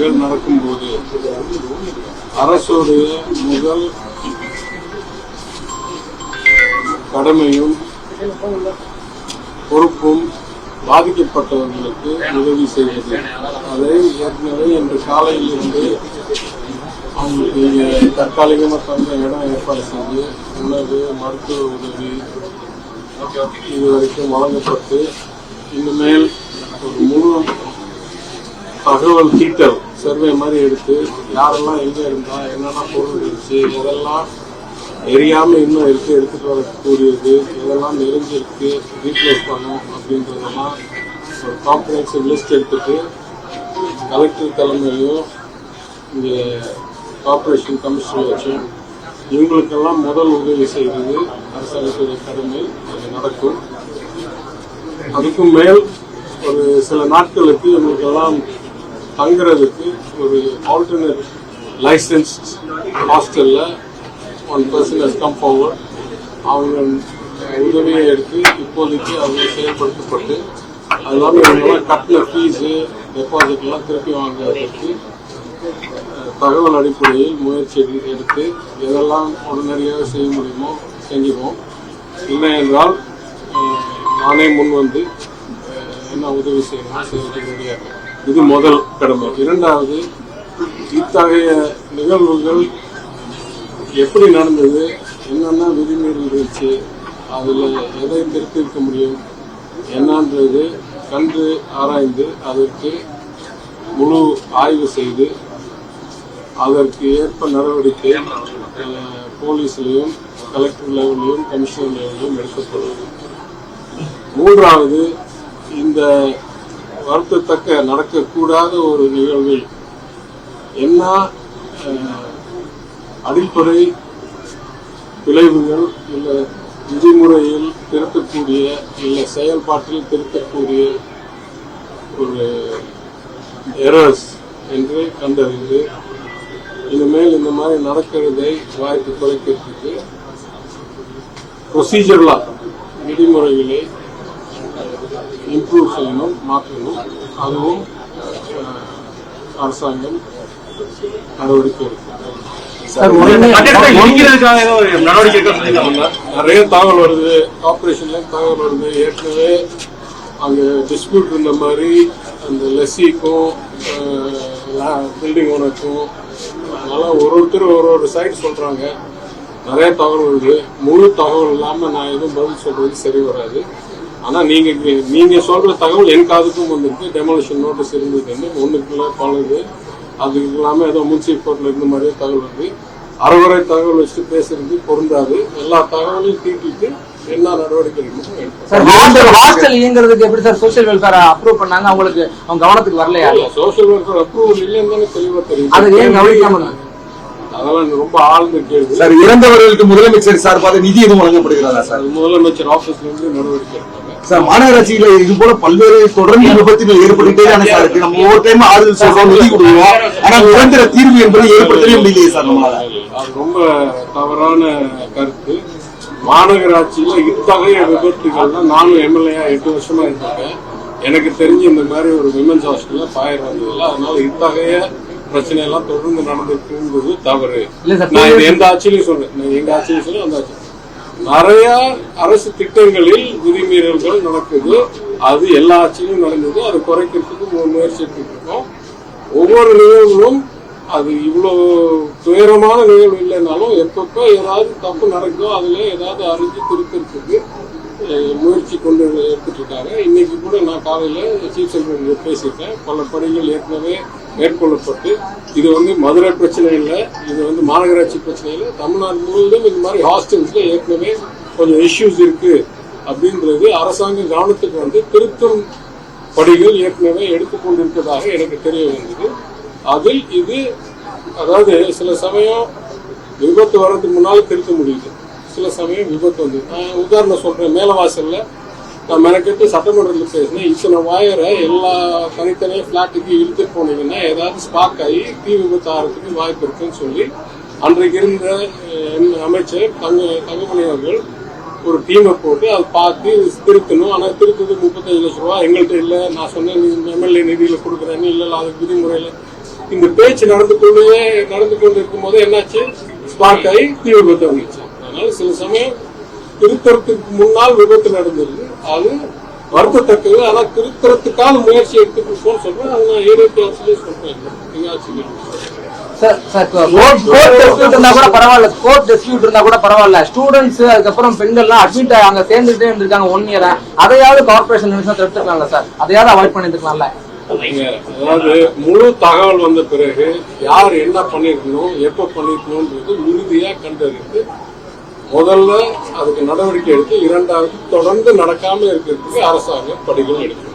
விதிமீறல்கள் நடக்கும்போது அரசுடைய முதல் கடமையும் பொறுப்பும் பாதிக்கப்பட்டவர்களுக்கு உதவி செய்வது. அதை ஏற்கனவே இன்று காலையில் இருந்து அவங்களுக்கு இங்கே தற்காலிகமாக தந்த இடம் ஏற்பாடு செய்து உணவு, மருத்துவ உதவி இதுவரைக்கும் வழங்கப்பட்டு இனிமேல் ஒரு முழு தகவல் தீட்டல் சர்வே மாதிரி எடுத்து யாரெல்லாம் எங்கே இருந்தா என்னென்ன பொருள் இருந்துச்சு, எதெல்லாம் எரியாம இன்னும் எடுத்துட்டு வரக்கூடியது, எதெல்லாம் நெருங்கிருக்கு ரீப்ளேஸ் பண்ணும் அப்படின்றதெல்லாம் ஒரு காம்ப்ரிஹென்சிவ் லிஸ்ட் எடுத்துட்டு கலெக்டர் தலைமையிலையும் இங்கே கார்பரேஷன் கமிஷனர் வச்சும் இவங்களுக்கெல்லாம் முதல் உதவி செய்வது அரசாங்கத்துடைய கடமை. அது நடக்கும். அதுக்கும் மேல் ஒரு சில நாட்களுக்கு இவங்களுக்கெல்லாம் தங்குறதுக்கு ஒரு ஆல்டர்னேட் லைசன்ஸ்ட் ஹாஸ்டல்ல one person has come forward. அவங்க உதவியை எடுத்து இப்போதைக்கு அவங்க செயல்படுத்தப்பட்டு அது இல்லாமல் இவங்கெல்லாம் கட்டின ஃபீஸு டெபாசிட்லாம் திருப்பி வாங்குவதற்கு தகவல் அடிப்படையில் முயற்சி எடுத்து எதெல்லாம் உடனடியாக செய்ய முடியுமோ செஞ்சுவோம். இல்லை என்றால் நானே முன் வந்து என்ன உதவி செய்யணும் செய்ய. இது முதல் கடமை. இரண்டாவது, இத்தகைய நிகழ்வுகள் எப்படி நடந்தது, என்னென்ன விதிமீறல் இருந்துச்சு, அதில் எதை திருத்திருக்க முடியும் என்னன்றது கண்டு ஆராய்ந்து அதற்கு முழு ஆய்வு செய்து அதற்கு ஏற்ப நடவடிக்கை போலீஸ்லையும் கலெக்டர் லெவலையும் கமிஷனர் லெவலையும் எடுக்கப்படுவது. மூன்றாவது, இந்த வருத்தத்தக்க நடக்கக்கூடாத ஒரு நிகழ்வில் என்ன அடிப்படை விளைவுகள் இல்லை விதிமுறையில் திருத்தக்கூடிய இல்லை செயல்பாட்டில் திருத்தக்கூடிய ஒரு எரர்ஸ் என்று கண்டறிந்து இனிமேல் இந்த மாதிரி நடக்கிறதை வாய்ப்பு குறைக்கிறதுக்கு ப்ரொசீஜர்லா விதிமுறைகளை இம்ப்ரூவ் செய்யணும், மாற்றணும். அதுவும் அரசாங்கம் நடவடிக்கை எடுக்கும். நிறைய தகவல் வருது, கார்பரேஷன்ல தகவல் வருது. ஏற்கனவே அங்க டிஸ்பியூட் இருந்த மாதிரி அந்த லெஸ்ஸிக்கும் பில்டிங் ஓனருக்கும் அதனால ஒருத்தர் ஒரு சைட் சொல்றாங்க. நிறைய தகவல் வருது. முழு தகவல் இல்லாம நான் எதுவும் பதில் சொல்றது சரி வராது. ஆனா நீங்க சொல்ற தகவல் என் காதுக்கும் வந்திருக்கு. டெமாலிஷன் நோட்டீஸ் இருந்ததுன்னு ஒண்ணுக்குள்ள பழகுது. அதுக்கு இல்லாம ஏதோ முன்சிபல் கோர்ட்ல இருந்த மாதிரியே தகவல் வருது. அறகுறை தகவல் வச்சுட்டு பேசுறது பொருந்தாது. எல்லா தகவலையும் தீட்டிட்டு என்ன நடவடிக்கை ஹாஸ்டல் இயங்குறதுக்கு எப்படி சார் சோசியல் வெல்ஃபேர் அப்ரூவ் பண்ணாங்க? அவங்களுக்கு அவங்க கவனத்துக்கு வரலையா? சோசியல் வெல்ஃபேர் அப்ரூவல் இல்லைன்னு தெளிவா தெரியும். அது ஏன் கவனிக்காம? அதெல்லாம் ரொம்ப ஆழ்ந்த கேள்வி சார். இறந்தவர்களுக்கு முதலமைச்சர் சார்பாக நிதி எதுவும் வழங்கப்படுகிறதா சார்? முதலமைச்சர் ஆபீஸ்ல இருந்து நடவடிக்கை எடுப்பாங்க சார். மாநகராட்சியில இது போல பல்வேறு தொடர்ந்து விபத்துகள் ஏற்பட்டுட்டே தானே சார் இருக்கு. நம்ம ஒவ்வொரு டைம் ஆறுதல் சொல்றோம், நிதி கொடுக்குறோம், ஆனா நிரந்தர தீர்வு என்பதை ஏற்படுத்தவே முடியலையே சார் நம்மளால. அது ரொம்ப தவறான கருத்து. மாநகராட்சியில இத்தகைய விபத்துகள் தான் நானும் எம்எல்ஏ 8 வருஷமா இருந்திருக்கேன். எனக்கு தெரிஞ்சு இந்த மாதிரி ஒரு விமென்ஸ் ஹாஸ்டல்ல ஃபயர் வந்ததில்லை. அதனால இத்தகைய பிரச்சனை எல்லாம் தொடர்ந்து நடந்திருக்குங்கிறது தவறு. நான் எந்த ஆட்சியிலையும் சொல்றேன், எங்க ஆட்சியிலும் சொல்ல அந்த ஆட்சி நிறைய அரசு திட்டங்களில் விதிமீறல்கள் நடக்குது. அது எல்லா ஆட்சியிலும் நடந்தது. அதை குறைக்கிறதுக்கு முயற்சி எடுத்துட்டு இருக்கோம். ஒவ்வொரு நிகழ்வுகளும் அது இவ்வளவு துயரமான நிகழ்வு இல்லைன்னாலும் எப்பப்போ ஏதாவது தப்பு நடக்கும் அதுல ஏதாவது அறிஞ்சு திருத்தறதுக்கு முயற்சி கொண்டு எடுத்துட்டு இருக்காங்க. இன்னைக்கு கூட நான் காலையில சீஃப் செக்ரட்டரி பேசியிருக்கேன். பல பணிகள் ஏற்கனவே மேற்கொள்ளப்பட்டு இது மதுரை பிரச்சனை இல்லை, இது மாநகராட்சி பிரச்சனை இல்லை, தமிழ்நாடு முழுவதும் இந்த மாதிரி ஹாஸ்டல்ஸ்ல ஏற்கனவே கொஞ்சம் இஷ்யூஸ் இருக்கு அப்படின்றது அரசாங்க கவனத்துக்கு திருத்தும் படிகள் ஏற்கனவே எடுத்துக்கொண்டிருப்பதாக எனக்கு தெரிய வந்தது. அதில் இது அதாவது சில சமயம் விபத்து வர்றதுக்கு முன்னால திருத்த முடியுது, சில சமயம் விபத்து வந்து நான் உதாரணம் சொல்றேன். மேலவாசல்ல நான் மெனக்கெட்டு சட்டமன்றத்தில் பேசினேன். இத்தனை வாயரை எல்லா தனித்தனியாக பிளாட்டுக்கு இழுத்துட்டு போனீங்கன்னா ஏதாவது ஸ்பார்க் ஆகி தீ விபத்து ஆகிறதுக்கு வாய்ப்பு இருக்குன்னு சொல்லி அன்றைக்கு இருந்த அமைச்சர் தங்கமணி அவர்கள் ஒரு டீமை போட்டு அதை பார்த்து திருத்தணும். ஆனால் திருத்ததுக்கு 35 லட்சம் ரூபா எங்கள்கிட்ட இல்லை. நான் சொன்னேன் எம்எல்ஏ நிதியில் கொடுக்குறேன்னு இல்லை, அதுக்கு விதிமுறையில் இந்த பேச்சு நடந்து கொண்டு இருக்கும் போது என்னாச்சு, ஸ்பார்க் ஆகி தீ விபத்து வந்துச்சு. அதனால சில சமயம் திருத்தறதுக்கு முன்னால் விபத்து நடந்தது, அது வருத்தத்தக்கது. ஆனா திருத்தறதுக்கான முயற்சி எடுத்துக்கணும்னு சொல்றேன். அது நான் ஏரியா கிளாஸ்லயே சொல்றேன். ஸ்டூடெண்ட்ஸ் அதுக்கப்புறம் பெண்கள்லாம் அட்மிட் அங்க சேர்ந்துட்டே இருந்திருக்காங்க 1 year. அதையாவது கார்பரேஷன் தடுத்துக்கலாம்ல சார், அதையாவது அவாய்ட் பண்ணிருக்கலாம்ல. அதாவது முழு தகவல் வந்த பிறகு யார் என்ன பண்ணிருக்கணும், எப்ப பண்ணிருக்கணும்ன்றது உறுதியா கண்டறிந்து முதல்ல அதுக்கு நடவடிக்கை எடுத்து, இரண்டாவது தொடர்ந்து நடக்காம இருக்கிறதுக்கு அரசாங்கம் படிகள் எடுக்கணும்.